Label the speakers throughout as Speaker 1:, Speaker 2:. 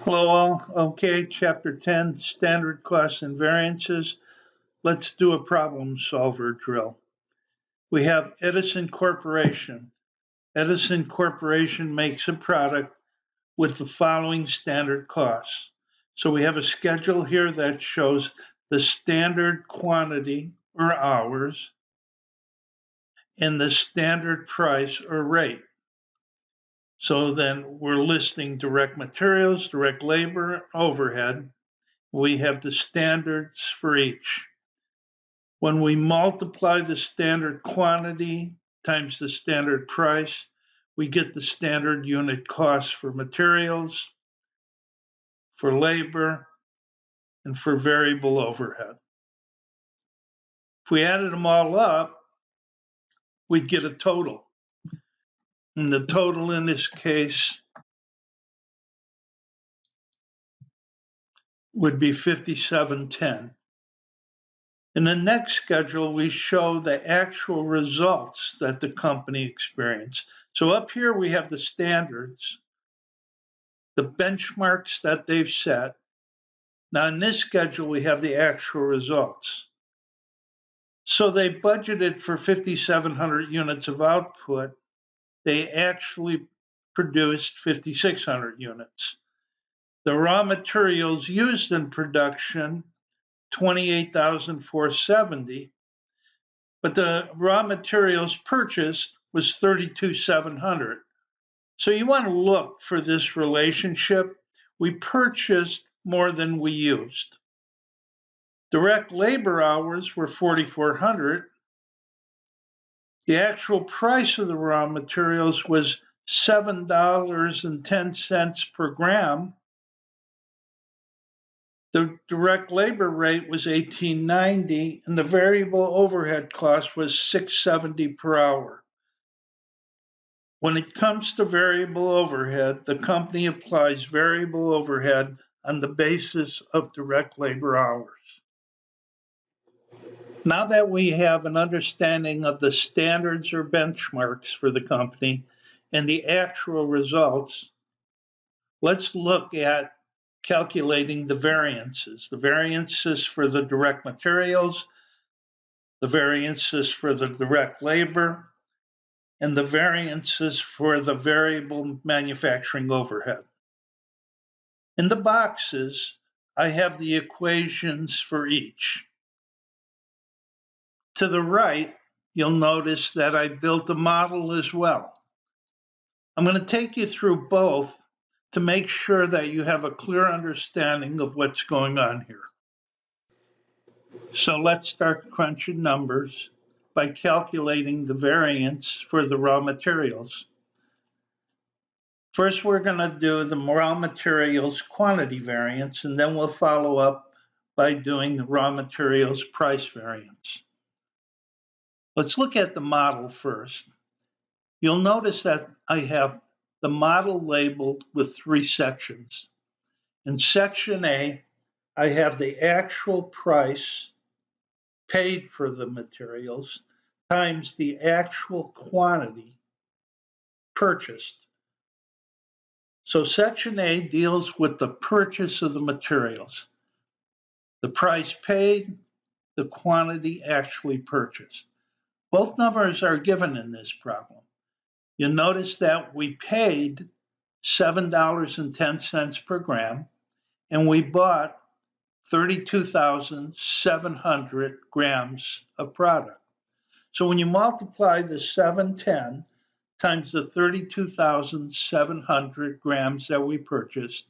Speaker 1: Hello all. Okay, Chapter 10, Standard Costs and Variances. Let's do a problem solver drill. We have Edison Corporation. Edison Corporation makes a product with the following standard costs. So we have a schedule here that shows the standard quantity or hours and the standard price or rate. So then we're listing direct materials, direct labor, overhead. We have the standards for each. When we multiply the standard quantity times the standard price, we get the standard unit cost for materials, for labor, and for variable overhead. If we added them all up, we'd get a total. And the total in this case would be 5710. In the next schedule, we show the actual results that the company experienced. So up here we have the standards, the benchmarks that they've set. Now in this schedule, we have the actual results. So they budgeted for 5,700 units of output. They actually produced 5,600 units. The raw materials used in production, 28,470, but the raw materials purchased was 32,700. So you want to look for this relationship. We purchased more than we used. Direct labor hours were 4,400. The actual price of the raw materials was $7.10 per gram. The direct labor rate was $18.90, and the variable overhead cost was $6.70 per hour. When it comes to variable overhead, the company applies variable overhead on the basis of direct labor hours. Now that we have an understanding of the standards or benchmarks for the company and the actual results, let's look at calculating the variances. The variances for the direct materials, the variances for the direct labor, and the variances for the variable manufacturing overhead. In the boxes, I have the equations for each. To the right, you'll notice that I built a model as well. I'm going to take you through both to make sure that you have a clear understanding of what's going on here. So let's start crunching numbers by calculating the variance for the raw materials. First, we're going to do the raw materials quantity variance, and then we'll follow up by doing the raw materials price variance. Let's look at the model first. You'll notice that I have the model labeled with 3 sections. In section A, I have the actual price paid for the materials times the actual quantity purchased. So section A deals with the purchase of the materials, the price paid, the quantity actually purchased. Both numbers are given in this problem. You'll notice that we paid $7.10 per gram, and we bought 32,700 grams of product. So when you multiply the 710 times the 32,700 grams that we purchased,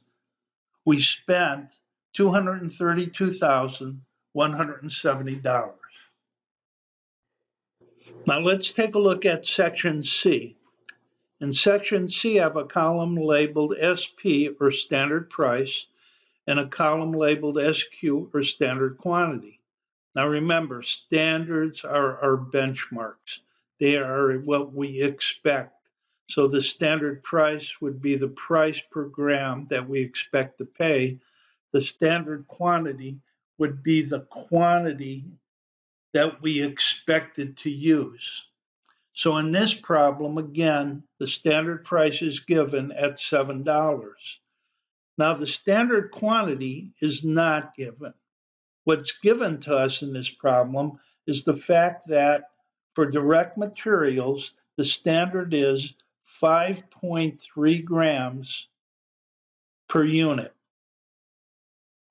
Speaker 1: we spent $232,170. Now let's take a look at section C. In section C, I have a column labeled SP, or standard price, and a column labeled SQ, or standard quantity. Now remember, standards are our benchmarks. They are what we expect. So the standard price would be the price per gram that we expect to pay. The standard quantity would be the quantity that we expected to use. So in this problem, again, the standard price is given at $7. Now, the standard quantity is not given. What's given to us in this problem is the fact that for direct materials, the standard is 5.3 grams per unit.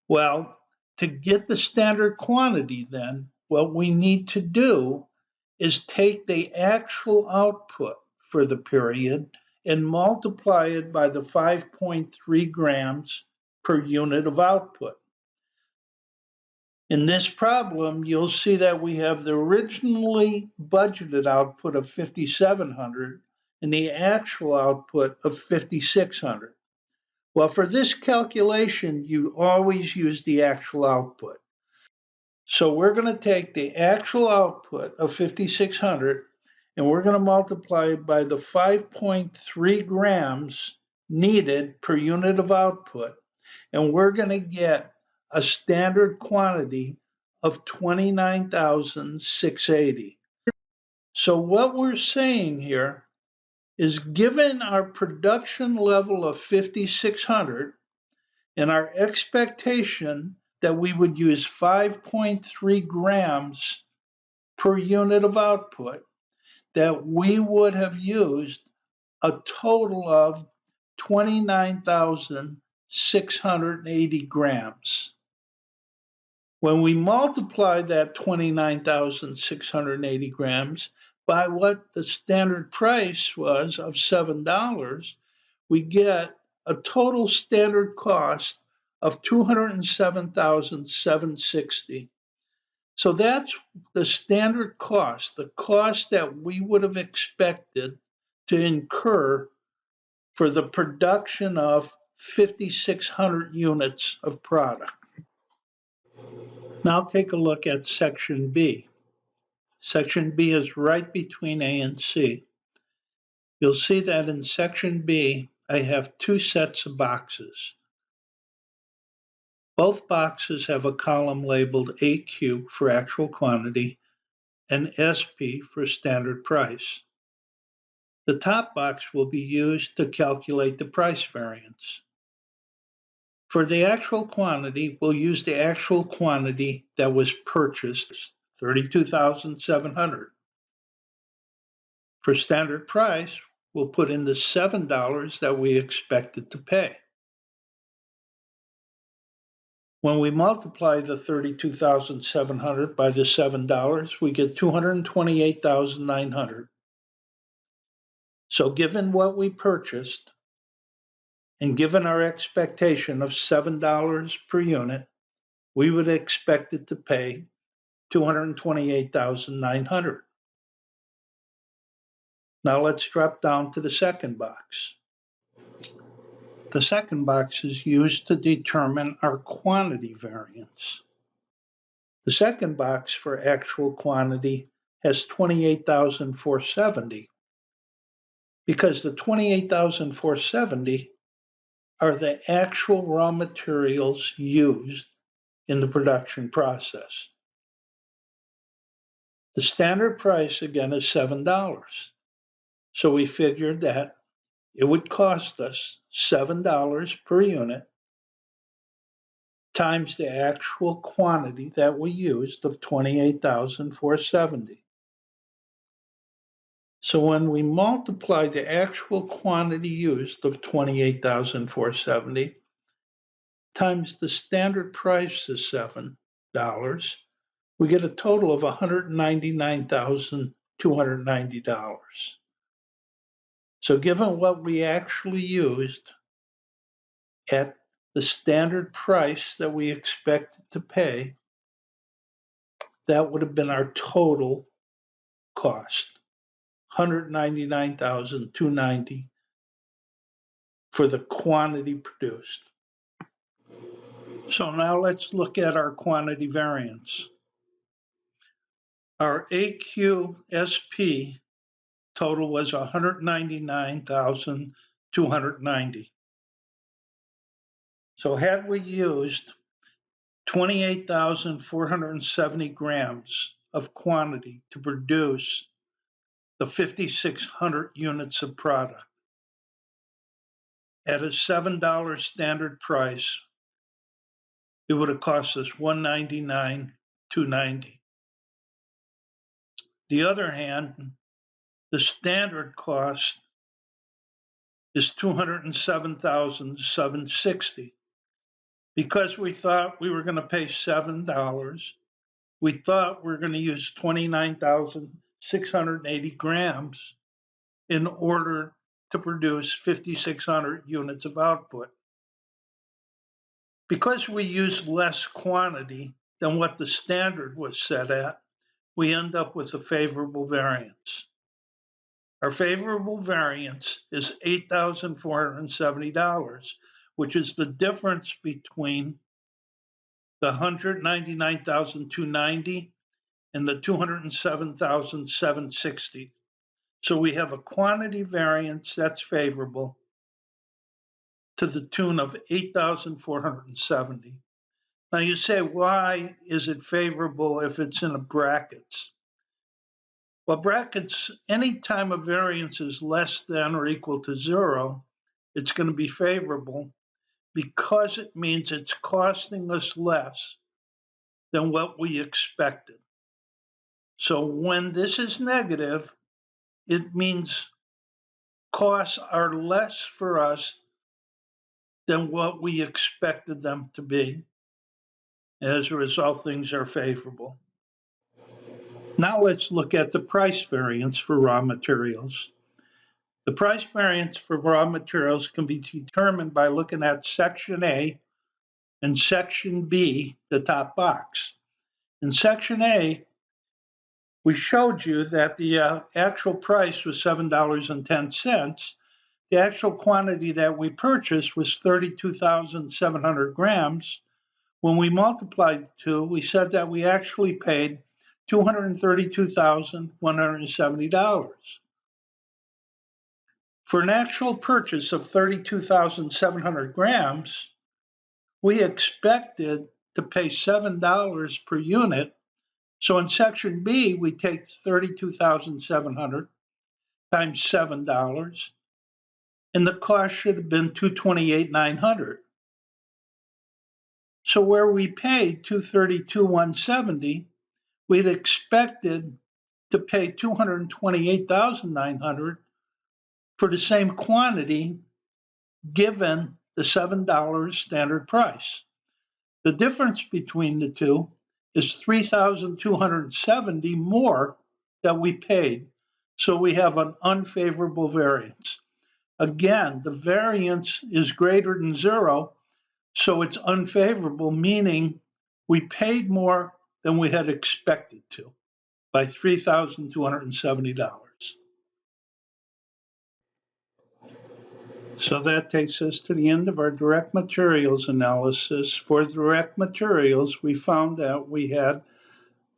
Speaker 1: Well, to get the standard quantity then, what we need to do is take the actual output for the period and multiply it by the 5.3 grams per unit of output. In this problem, you'll see that we have the originally budgeted output of 5,700 and the actual output of 5,600. Well, for this calculation, you always use the actual output. So we're going to take the actual output of 5,600 and we're going to multiply it by the 5.3 grams needed per unit of output. And we're going to get a standard quantity of 29,680. So what we're saying here is given our production level of 5,600 and our expectation that we would use 5.3 grams per unit of output, that we would have used a total of 29,680 grams. When we multiply that 29,680 grams by what the standard price was of $7, we get a total standard cost of $207,760. So that's the standard cost, the cost that we would have expected to incur for the production of 5,600 units of product. Now take a look at section B. Section B is right between A and C. You'll see that in section B, I have two sets of boxes. Both boxes have a column labeled AQ for actual quantity and SP for standard price. The top box will be used to calculate the price variance. For the actual quantity, we'll use the actual quantity that was purchased, 32,700. For standard price, we'll put in the $7 that we expected to pay. When we multiply the 32,700 by the $7, we get 228,900. So given what we purchased, and given our expectation of $7 per unit, we would expect it to pay $228,900. Now let's drop down to the second box. The second box is used to determine our quantity variance. The second box for actual quantity has 28,470 because the 28,470 are the actual raw materials used in the production process. The standard price again is $7. So we figured that it would cost us $7 per unit times the actual quantity that we used of 28,470. So when we multiply the actual quantity used of 28,470 times the standard price is $7, we get a total of $199,290. So given what we actually used at the standard price that we expected to pay, that would have been our total cost, $199,290 for the quantity produced. So now let's look at our quantity variance. Our AQSP total was $199,290. So had we used 28,470 grams of quantity to produce the 5,600 units of product, at a $7 standard price, it would have cost us $199,290. The other hand, the standard cost is $207,760. Because we thought we were going to pay $7, we thought we were going to use 29,680 grams in order to produce 5,600 units of output. Because we used less quantity than what the standard was set at, we end up with a favorable variance. Our favorable variance is $8,470, which is the difference between the $199,290 and the $207,760. So we have a quantity variance that's favorable to the tune of $8,470. Now you say, why is it favorable if it's in brackets? Well, brackets, anytime a variance is less than or equal to 0, it's going to be favorable because it means it's costing us less than what we expected. So when this is negative, it means costs are less for us than what we expected them to be. As a result, things are favorable. Now let's look at the price variance for raw materials. The price variance for raw materials can be determined by looking at Section A and Section B, the top box. In Section A, we showed you that the actual price was $7.10. The actual quantity that we purchased was 32,700 grams. When we multiplied the two, we said that we actually paid $232,170. For an actual purchase of 32,700 grams, we expected to pay $7 per unit. So in Section B, we take 32,700 times $7, and the cost should have been $228,900. So where we paid $232,170, we'd expected to pay $228,900 for the same quantity given the $7 standard price. The difference between the two is $3,270 more that we paid. So we have an unfavorable variance. Again, the variance is greater than 0, so it's unfavorable, meaning we paid more than we had expected to by $3,270. So that takes us to the end of our direct materials analysis. For direct materials, we found that we had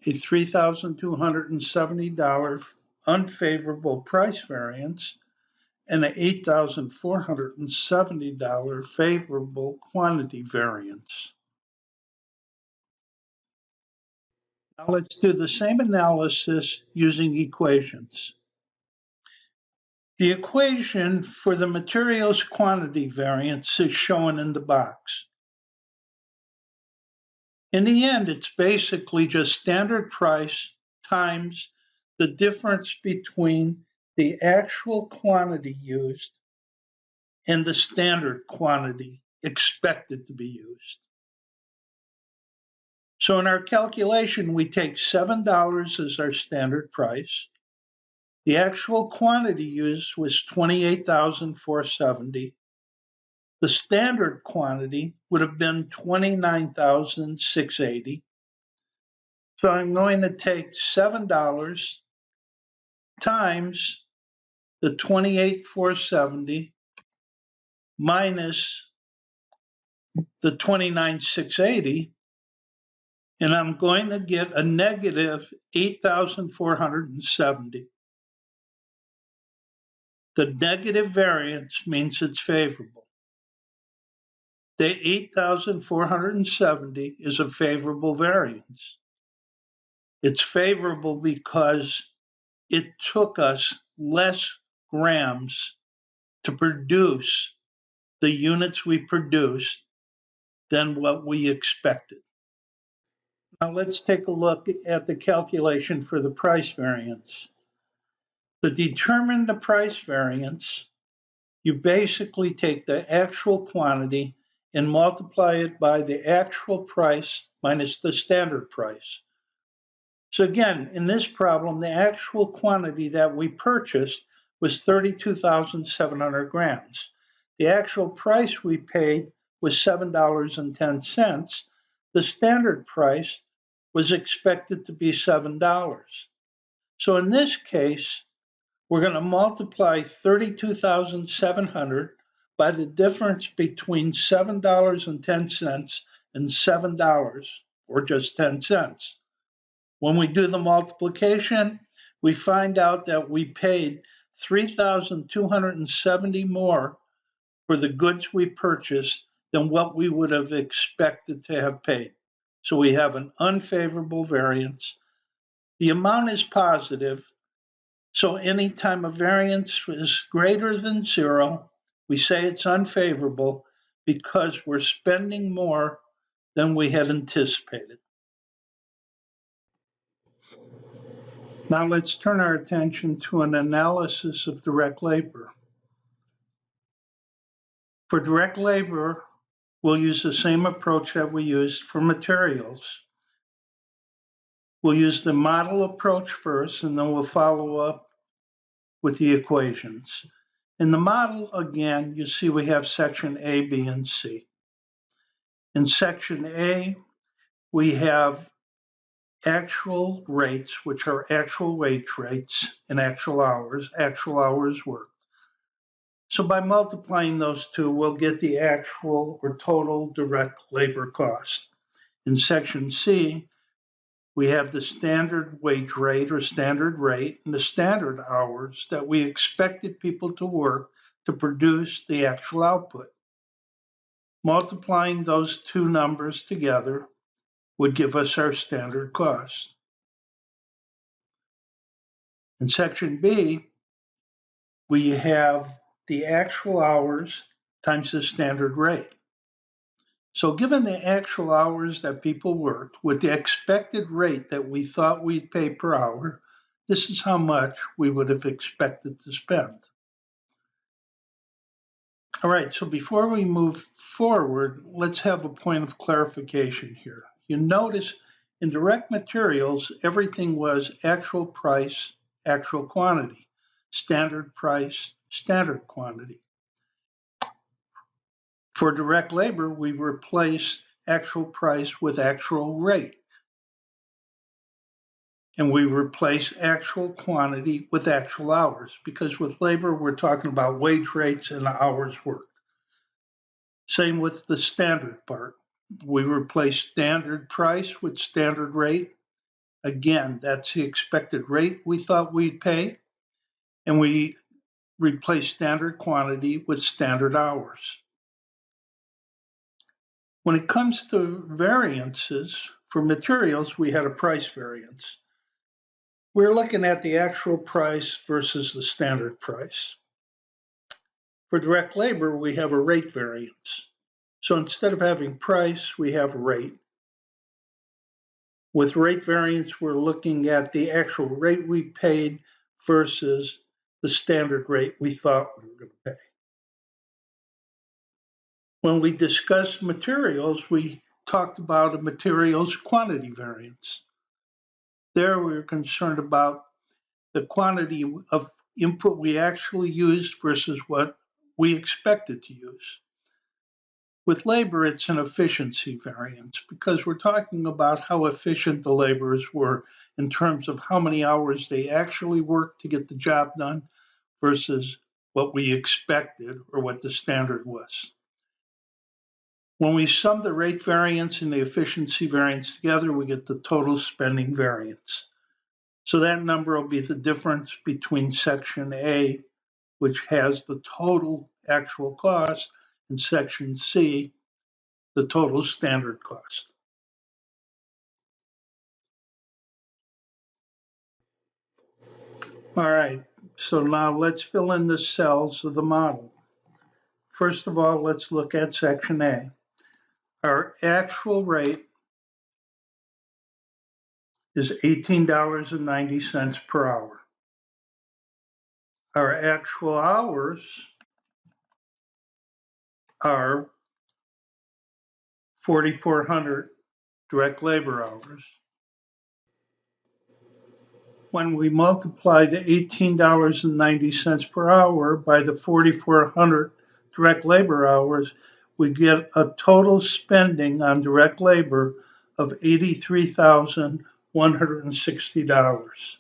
Speaker 1: a $3,270 unfavorable price variance and an $8,470 favorable quantity variance. Now let's do the same analysis using equations. The equation for the materials quantity variance is shown in the box. In the end, it's basically just standard price times the difference between the actual quantity used and the standard quantity expected to be used. So in our calculation, we take $7 as our standard price. The actual quantity used was 28,470. The standard quantity would have been 29,680. So I'm going to take $7 times the 28,470 minus the 29,680, and I'm going to get a negative 8,470. The negative variance means it's favorable. The 8,470 is a favorable variance. It's favorable because it took us less grams to produce the units we produced than what we expected. Now let's take a look at the calculation for the price variance. To determine the price variance, you basically take the actual quantity and multiply it by the actual price minus the standard price. So again, in this problem, the actual quantity that we purchased was 32,700 grams. The actual price we paid was $7.10. The standard price was expected to be $7. So in this case, we're going to multiply 32,700 by the difference between $7.10 and $7, or just 10 cents. When we do the multiplication, we find out that we paid $3,270 more for the goods we purchased than what we would have expected to have paid. So we have an unfavorable variance. The amount is positive, so anytime a variance is greater than 0, we say it's unfavorable because we're spending more than we had anticipated. Now let's turn our attention to an analysis of direct labor. For direct labor, we'll use the same approach that we used for materials. We'll use the model approach first, and then we'll follow up with the equations. In the model, again, you see we have section A, B, and C. In section A, we have actual rates, which are actual wage rates, and actual hours worked. So by multiplying those two, we'll get the actual or total direct labor cost. In section C, we have the standard wage rate or standard rate and the standard hours that we expected people to work to produce the actual output. Multiplying those two numbers together would give us our standard cost. In section B, we have the actual hours times the standard rate. So given the actual hours that people worked with the expected rate that we thought we'd pay per hour, this is how much we would have expected to spend. All right, so before we move forward, let's have a point of clarification here. You notice in direct materials, everything was actual price, actual quantity, standard price, standard quantity. For direct labor, we replace actual price with actual rate. And we replace actual quantity with actual hours, because with labor, we're talking about wage rates and hours worked. Same with the standard part. We replace standard price with standard rate. Again, that's the expected rate we thought we'd pay. And we replace standard quantity with standard hours. When it comes to variances, for materials, we had a price variance. We're looking at the actual price versus the standard price. For direct labor, we have a rate variance. So instead of having price, we have rate. With rate variance, we're looking at the actual rate we paid versus the standard rate we thought we were going to pay. When we discussed materials, we talked about a materials quantity variance. There we were concerned about the quantity of input we actually used versus what we expected to use. With labor, it's an efficiency variance because we're talking about how efficient the laborers were in terms of how many hours they actually worked to get the job done versus what we expected or what the standard was. When we sum the rate variance and the efficiency variance together, we get the total spending variance. So that number will be the difference between section A, which has the total actual cost, and section C, the total standard cost. All right, so now let's fill in the cells of the model. First of all, let's look at section A. Our actual rate is $18.90 per hour. Our actual hours are 4,400 direct labor hours. When we multiply the $18.90 per hour by the 4,400 direct labor hours, we get a total spending on direct labor of $83,160.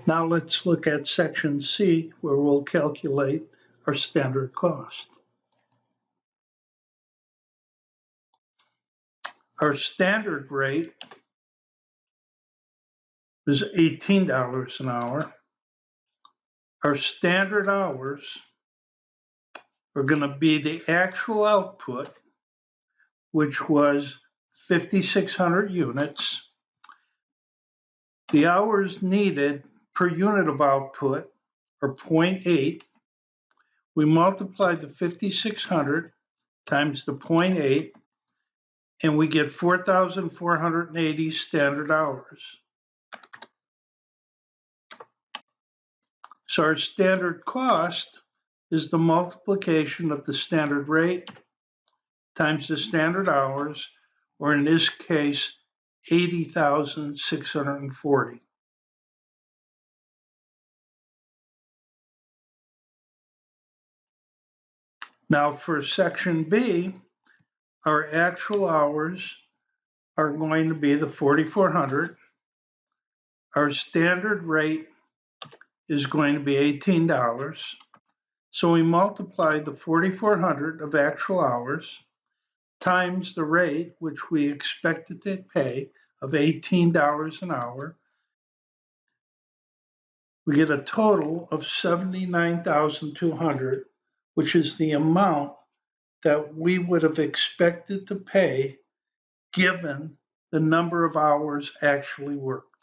Speaker 1: Now let's look at section C, where we'll calculate our standard cost. Our standard rate is $18 an hour. Our standard hours are going to be the actual output, which was 5,600 units. The hours needed per unit of output are 0.8. We multiply the 5,600 times the 0.8, and we get 4,480 standard hours. So our standard cost is the multiplication of the standard rate times the standard hours, or in this case, 80,640. Now for section B, our actual hours are going to be the 4,400. Our standard rate is going to be $18. So we multiply the 4,400 of actual hours times the rate, which we expected to pay, of $18 an hour. We get a total of $79,200, which is the amount that we would have expected to pay given the number of hours actually worked.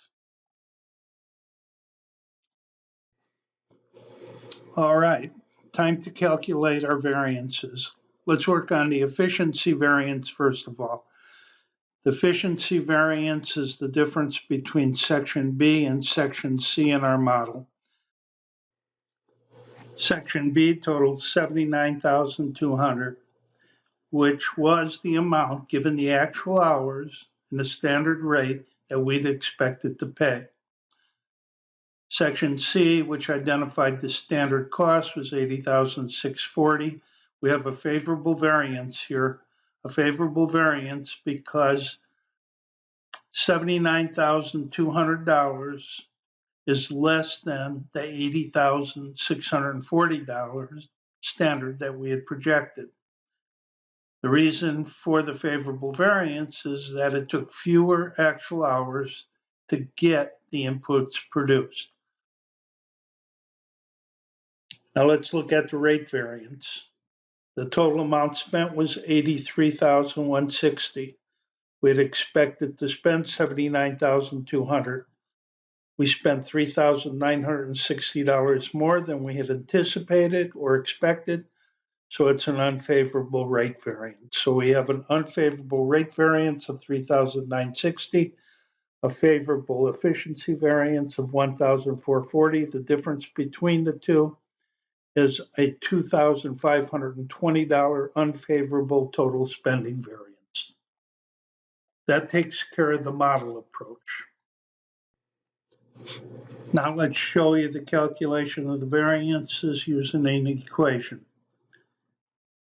Speaker 1: All right, time to calculate our variances. Let's work on the efficiency variance first of all. The efficiency variance is the difference between section B and section C in our model. Section B totaled $79,200, which was the amount given the actual hours and the standard rate that we'd expected to pay. Section C, which identified the standard cost, was $80,640. We have a favorable variance here, a favorable variance because $79,200 is less than the $80,640 standard that we had projected. The reason for the favorable variance is that it took fewer actual hours to get the inputs produced. Now let's look at the rate variance. The total amount spent was $83,160. We had expected to spend $79,200. We spent $3,960 more than we had anticipated or expected, so it's an unfavorable rate variance. So we have an unfavorable rate variance of $3,960, a favorable efficiency variance of $1,440. The difference between the two is a $2,520 unfavorable total spending variance. That takes care of the model approach. Now let's show you the calculation of the variances using an equation.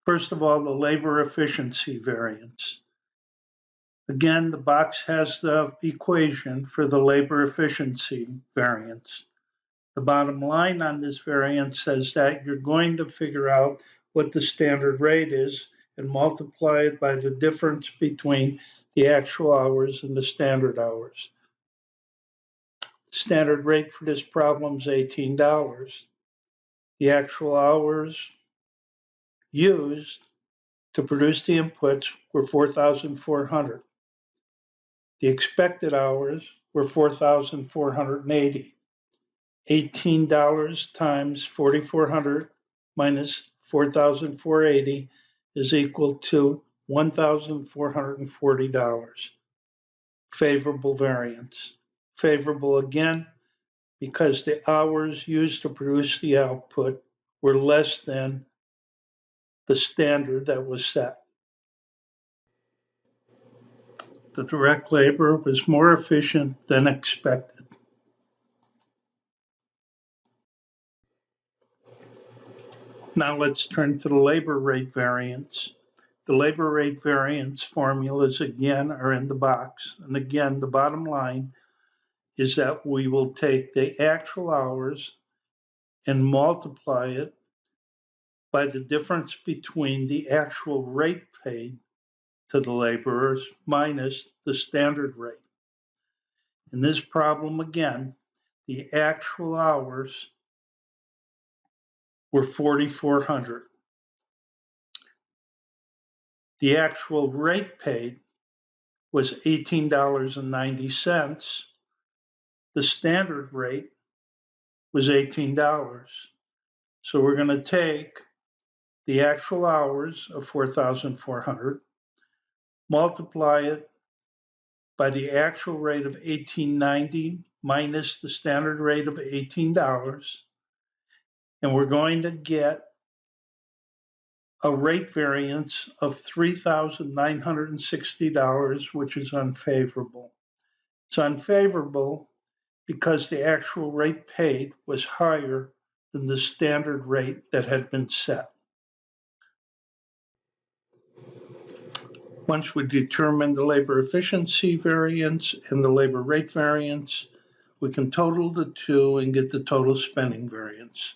Speaker 1: First of all, the labor efficiency variance. Again, the box has the equation for the labor efficiency variance. The bottom line on this variance says that you're going to figure out what the standard rate is and multiply it by the difference between the actual hours and the standard hours. The standard rate for this problem is $18. The actual hours used to produce the inputs were 4,400. The expected hours were 4,480. $18 times 4,400 minus 4,480 is equal to $1,440. Favorable variance. Favorable again because the hours used to produce the output were less than the standard that was set. The direct labor was more efficient than expected. Now let's turn to the labor rate variance. The labor rate variance formulas again are in the box. And again, the bottom line is that we will take the actual hours and multiply it by the difference between the actual rate paid to the laborers minus the standard rate. In this problem again, the actual hours were 4,400. The actual rate paid was $18.90. The standard rate was $18. So we're going to take the actual hours of 4,400, multiply it by the actual rate of $18.90 minus the standard rate of $18, and we're going to get a rate variance of $3,960, which is unfavorable. It's unfavorable because the actual rate paid was higher than the standard rate that had been set. Once we determine the labor efficiency variance and the labor rate variance, we can total the two and get the total spending variance.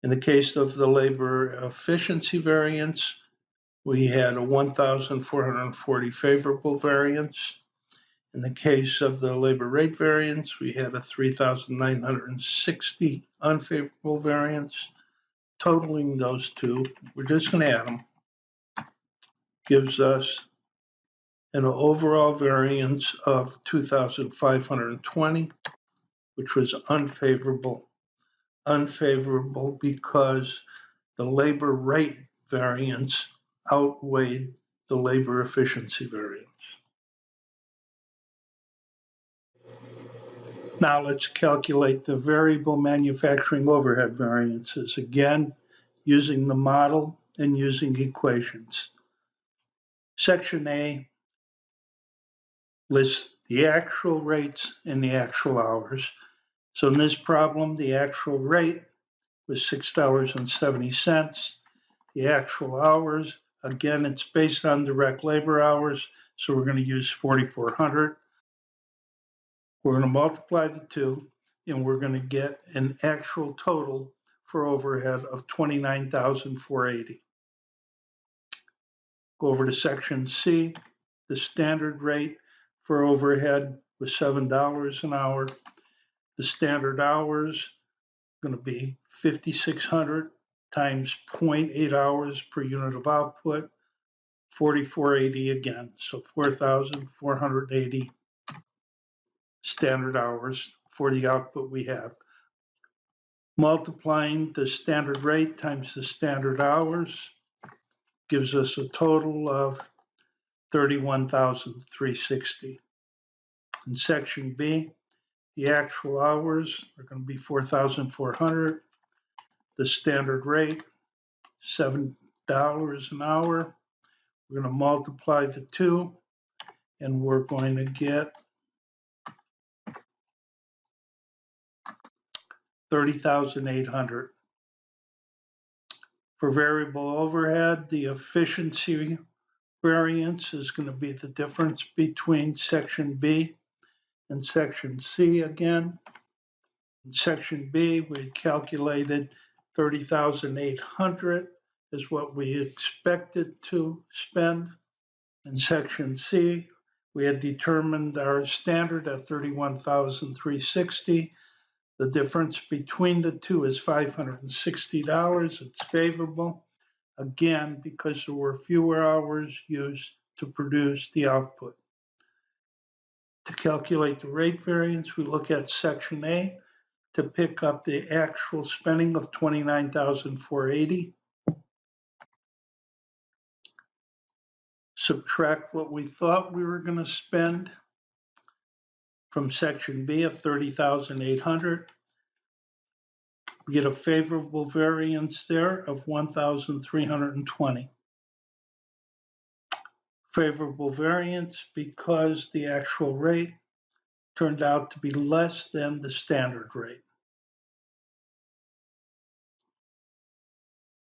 Speaker 1: In the case of the labor efficiency variance, we had a 1,440 favorable variance. In the case of the labor rate variance, we had a 3,960 unfavorable variance. Totaling those two, we're just going to add them, gives us an overall variance of 2,520, which was unfavorable. Unfavorable because the labor rate variance outweighed the labor efficiency variance. Now let's calculate the variable manufacturing overhead variances, again, using the model and using equations. Section A lists the actual rates and the actual hours. So in this problem, the actual rate was $6.70. The actual hours, again, it's based on direct labor hours, so we're going to use 4,400. We're going to multiply the two, and we're going to get an actual total for overhead of $29,480. Go over to section C. The standard rate for overhead was $7 an hour. The standard hours are going to be 5,600 times 0.8 hours per unit of output, 4,480 again, so 4,480 standard hours for the output we have. Multiplying the standard rate times the standard hours gives us a total of 31,360. In section B, the actual hours are going to be 4,400. The standard rate, $7 an hour. We're going to multiply the two, and we're going to get 30,800. For variable overhead, the efficiency variance is going to be the difference between section B and section C again. In section B, we calculated 30,800 is what we expected to spend. In section C, we had determined our standard at 31,360. The difference between the two is $560. It's favorable, again, because there were fewer hours used to produce the output. To calculate the rate variance, we look at section A. to pick up the actual spending of $29,480. Subtract what we thought we were going to spend from section B of $30,800. We get a favorable variance there of $1,320. Favorable variance because the actual rate turned out to be less than the standard rate.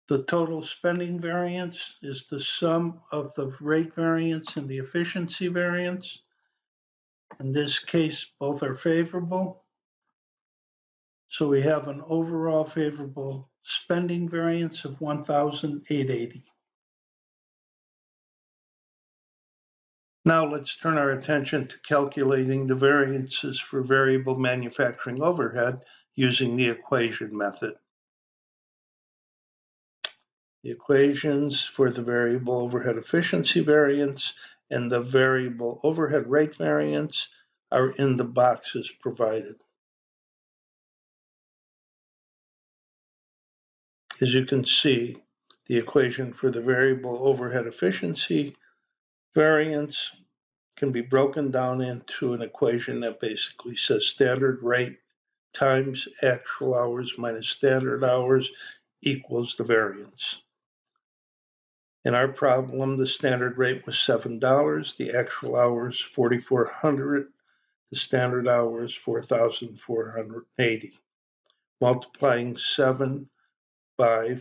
Speaker 1: The total spending variance is the sum of the rate variance and the efficiency variance. In this case, both are favorable. So we have an overall favorable spending variance of $1,880. Now let's turn our attention to calculating the variances for variable manufacturing overhead using the equation method. The equations for the variable overhead efficiency variance and the variable overhead rate variance are in the boxes provided. As you can see, the equation for the variable overhead efficiency variance can be broken down into an equation that basically says standard rate times actual hours minus standard hours equals the variance. In our problem, the standard rate was $7, the actual hours 4,400, the standard hours 4,480. Multiplying 7 by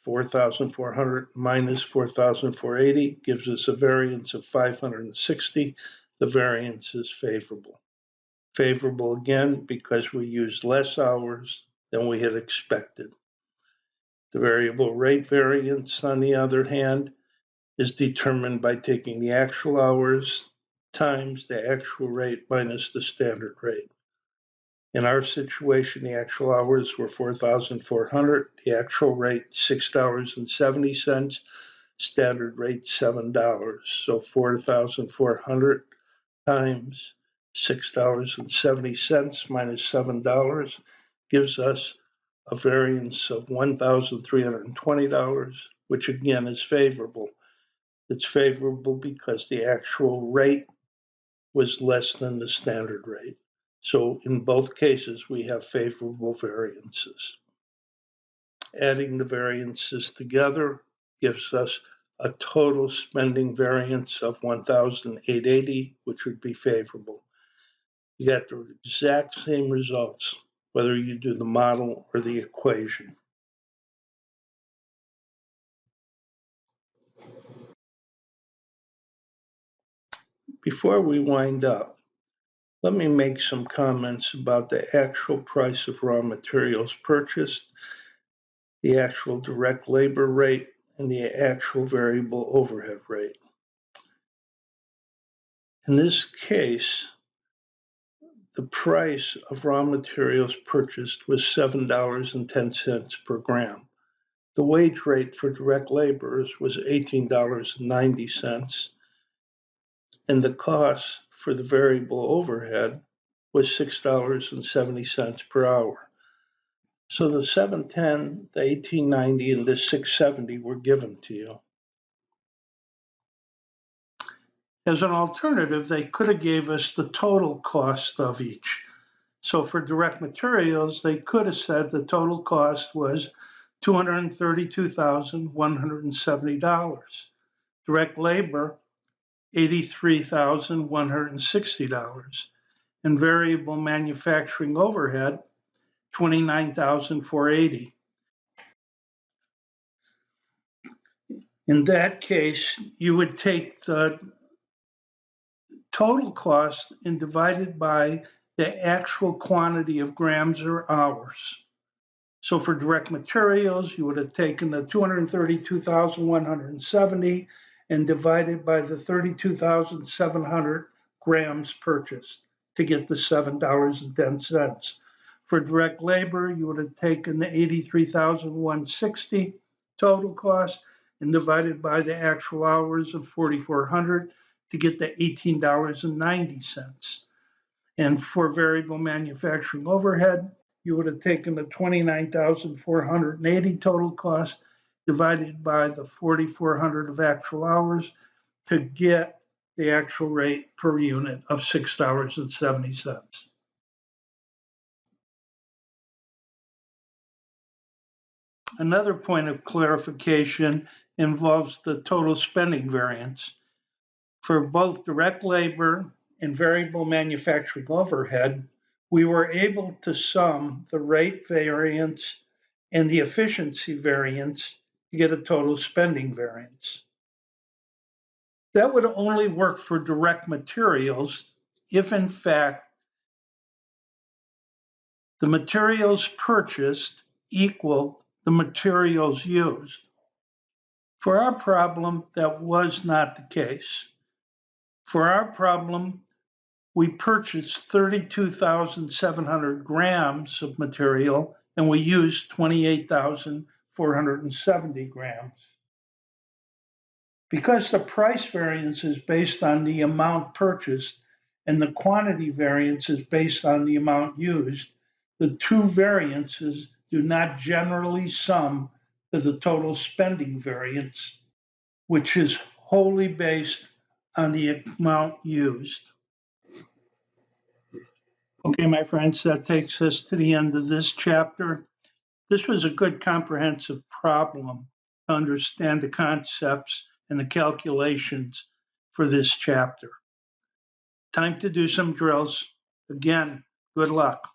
Speaker 1: 4,400 minus 4,480 gives us a variance of 560. The variance is favorable. Favorable again because we used less hours than we had expected. The variable rate variance, on the other hand, is determined by taking the actual hours times the actual rate minus the standard rate. In our situation, the actual hours were 4,400, the actual rate $6.70, standard rate $7. So 4,400 times $6.70 minus $7 gives us a variance of $1,320, which again is favorable. It's favorable because the actual rate was less than the standard rate. So in both cases, we have favorable variances. Adding the variances together gives us a total spending variance of $1,880, which would be favorable. You got the exact same results, whether you do the model or the equation. Before we wind up, let me make some comments about the actual price of raw materials purchased, the actual direct labor rate, and the actual variable overhead rate. In this case, the price of raw materials purchased was $7.10 per gram. The wage rate for direct laborers was $18.90, and the cost for the variable overhead was $6.70 per hour. So the $7.10, the $18.90, and the $6.70 were given to you. As an alternative, they could have gave us the total cost of each. So for direct materials, they could have said the total cost was $232,170. Direct labor, $83,160. And variable manufacturing overhead, $29,480. In that case, you would take the total cost and divide it by the actual quantity of grams or hours. So for direct materials, you would have taken the 232,170 and divided by the 32,700 grams purchased to get the $7.10. For direct labor, you would have taken the 83,160 total cost and divided by the actual hours of 4,400 to get the $18.90. And for variable manufacturing overhead, you would have taken the 29,480 total cost divided by the 4,400 of actual hours to get the actual rate per unit of $6.70. Another point of clarification involves the total spending variance. For both direct labor and variable manufacturing overhead, we were able to sum the rate variance and the efficiency variance to get a total spending variance. That would only work for direct materials if, in fact, the materials purchased equal the materials used. For our problem, that was not the case. For our problem, we purchased 32,700 grams of material and we used 28,470 grams. Because the price variance is based on the amount purchased and the quantity variance is based on the amount used, the two variances do not generally sum to the total spending variance, which is wholly based on the amount used. Okay, my friends, that takes us to the end of this chapter. This was a good comprehensive problem to understand the concepts and the calculations for this chapter. Time to do some drills. Again, good luck.